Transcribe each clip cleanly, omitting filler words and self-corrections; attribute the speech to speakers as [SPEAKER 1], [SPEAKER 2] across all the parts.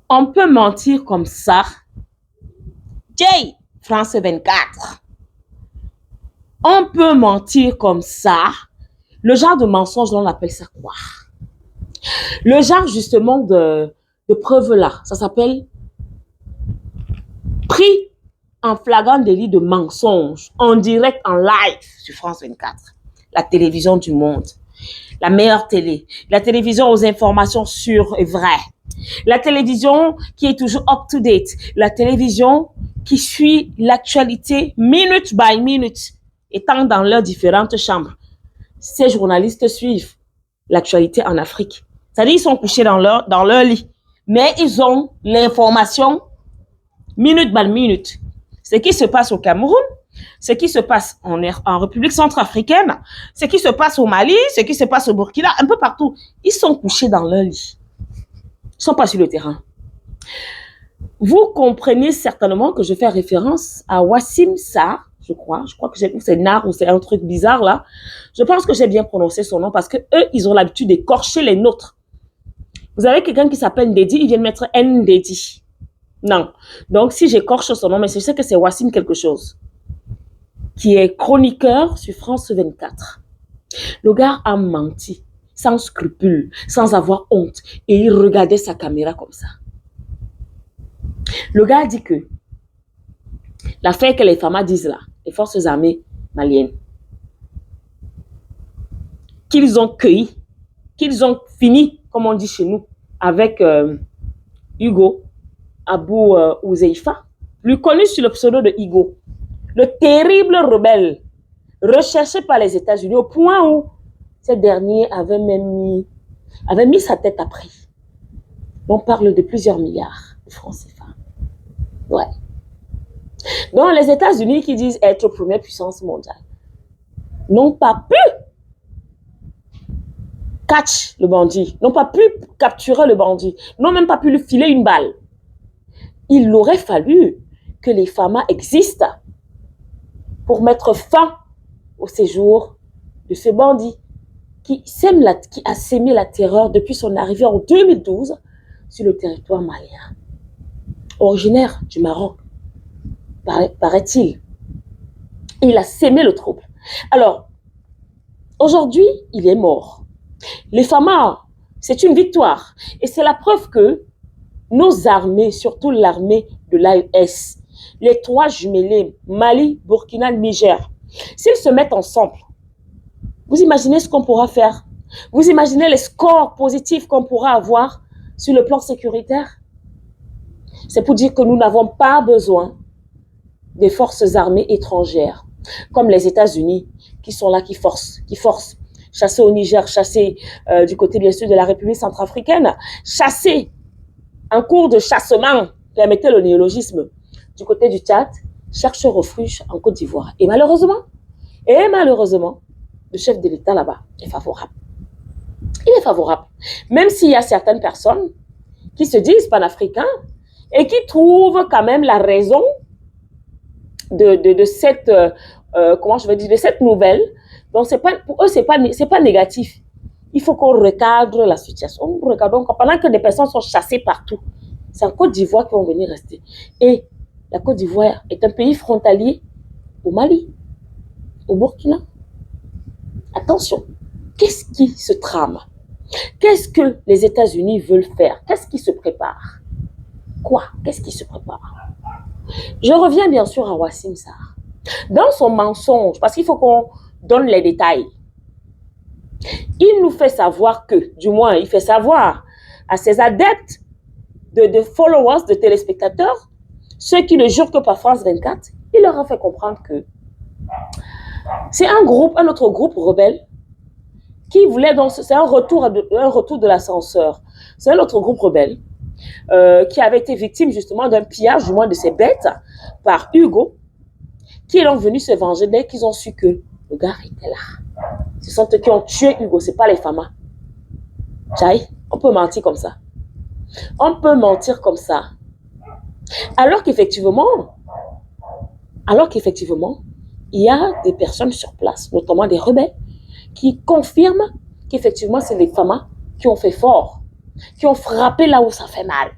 [SPEAKER 1] On peut mentir comme ça. Jay, France 24. On peut mentir comme ça. Le genre de mensonge, on appelle ça quoi? Le genre justement de preuve là, ça s'appelle pris en flagrant délit de mensonge, en direct, en live sur France 24. La télévision du monde. La meilleure télé. La télévision aux informations sûres et vraies. La télévision qui est toujours up-to-date. La télévision qui suit l'actualité minute by minute, étant dans leurs différentes chambres. Ces journalistes suivent l'actualité en Afrique. C'est-à-dire qu'ils sont couchés dans leur lit. Mais ils ont l'information minute by minute. Ce qui se passe au Cameroun, ce qui se passe en République centrafricaine, ce qui se passe au Mali, ce qui se passe au Burkina, un peu partout. Ils sont couchés dans leur lit. Ils ne sont pas sur le terrain. Vous comprenez certainement que je fais référence à Wassim Sarr, je crois que c'est Nar ou c'est un truc bizarre là. Je pense que j'ai bien prononcé son nom parce que eux, ils ont l'habitude d'écorcher les nôtres. Vous avez quelqu'un qui s'appelle Ndedi, ils viennent mettre Ndedi. Non. Donc, si j'écorche son nom, mais je sais que c'est Wassim quelque chose, qui est chroniqueur sur France 24. Le gars a menti, sans scrupule, sans avoir honte, et il regardait sa caméra comme ça. Le gars dit que l'affaire que les femmes disent là, les forces armées maliennes, qu'ils ont cueilli, qu'ils ont fini, comme on dit chez nous, avec Hugo Abou Ouzeifa, plus connu sur le pseudo de Hugo, le terrible rebelle recherché par les États-Unis au point où ces derniers avaient mis sa tête à prix. On parle de plusieurs milliards de francs CFA. Ouais. Donc les États-Unis qui disent être première puissance mondiale n'ont pas pu catch le bandit, n'ont pas pu capturer le bandit, n'ont même pas pu lui filer une balle. Il aurait fallu que les FAMA existent pour mettre fin au séjour de ce bandit qui a sémé la terreur depuis son arrivée en 2012 sur le territoire malien. Originaire du Maroc, paraît-il. Il a sémé le trouble. Alors, aujourd'hui, il est mort. Les FAMA, c'est une victoire. Et c'est la preuve que nos armées, surtout l'armée de l'AES, les trois jumelés, Mali, Burkina, Niger, s'ils se mettent ensemble, vous imaginez ce qu'on pourra faire? Vous imaginez les scores positifs qu'on pourra avoir sur le plan sécuritaire? C'est pour dire que nous n'avons pas besoin des forces armées étrangères, comme les États-Unis, qui sont là, qui forcent. Chasser au Niger, chasser du côté bien sûr de la République centrafricaine, chasser en cours de chassement, permettez le néologisme, du côté du Tchad, cherche refuge en Côte d'Ivoire. Et malheureusement, le chef de l'État là-bas est favorable. Il est favorable. Même s'il y a certaines personnes qui se disent panafricains et qui trouvent quand même la raison de cette, de cette nouvelle. Donc, pour eux, c'est pas négatif. Il faut qu'on recadre la situation. Regardons, pendant que des personnes sont chassées partout, c'est en Côte d'Ivoire qu'ils vont venir rester. Et la Côte d'Ivoire est un pays frontalier au Mali, au Burkina. Attention, qu'est-ce qui se trame? Qu'est-ce que les États-Unis veulent faire? Qu'est-ce qui se prépare? Quoi? Qu'est-ce qui se prépare? Je reviens bien sûr à Wassim Sarr. Dans son mensonge, parce qu'il faut qu'on donne les détails, il nous fait savoir que, du moins, il fait savoir à ses adeptes de followers, de téléspectateurs, ceux qui ne jurent que par France 24, il leur a fait comprendre que c'est un autre groupe rebelle qui voulait donc, c'est un retour de l'ascenseur. C'est un autre groupe rebelle qui avait été victime justement d'un pillage, du moins de ses bêtes, par Hugo, qui sont venus se venger dès qu'ils ont su que le gars était là. Ce sont eux qui ont tué Hugo, ce n'est pas les FAMA. Jai, on peut mentir comme ça. On peut mentir comme ça. Alors qu'effectivement, il y a des personnes sur place, notamment des rebelles, qui confirment qu'effectivement, c'est les FAMA qui ont fait fort, qui ont frappé là où ça fait mal.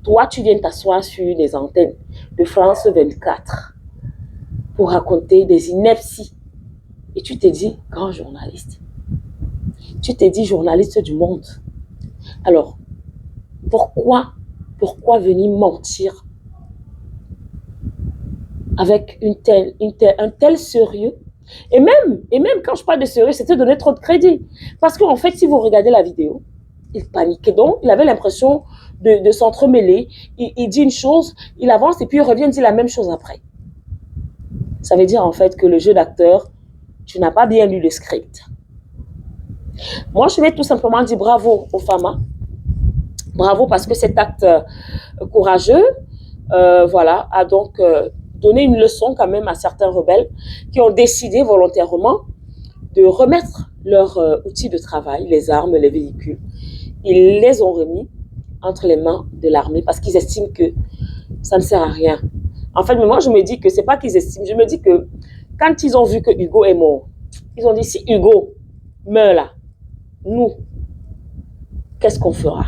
[SPEAKER 1] Toi, tu viens t'asseoir sur les antennes de France 24 pour raconter des inepties. Et tu te dis, grand journaliste. Tu te dis journaliste du monde. Alors, pourquoi venir mentir avec un tel sérieux? Et même quand je parle de sérieux, c'était donner trop de crédit. Parce qu'en fait, si vous regardez la vidéo, il paniquait donc, il avait l'impression de s'entremêler. Il dit une chose, il avance et puis il revient dire la même chose après. Ça veut dire en fait que le jeu d'acteur, tu n'as pas bien lu le script. Moi, je vais tout simplement dire bravo aux femmes. Bravo parce que cet acte courageux, voilà, a donc donné une leçon quand même à certains rebelles qui ont décidé volontairement de remettre leurs outils de travail, les armes, les véhicules. Ils les ont remis entre les mains de l'armée parce qu'ils estiment que ça ne sert à rien. En fait, mais moi, je me dis que c'est pas qu'ils estiment, je me dis que quand ils ont vu que Hugo est mort, ils ont dit si Hugo meurt là, nous, qu'est-ce qu'on fera?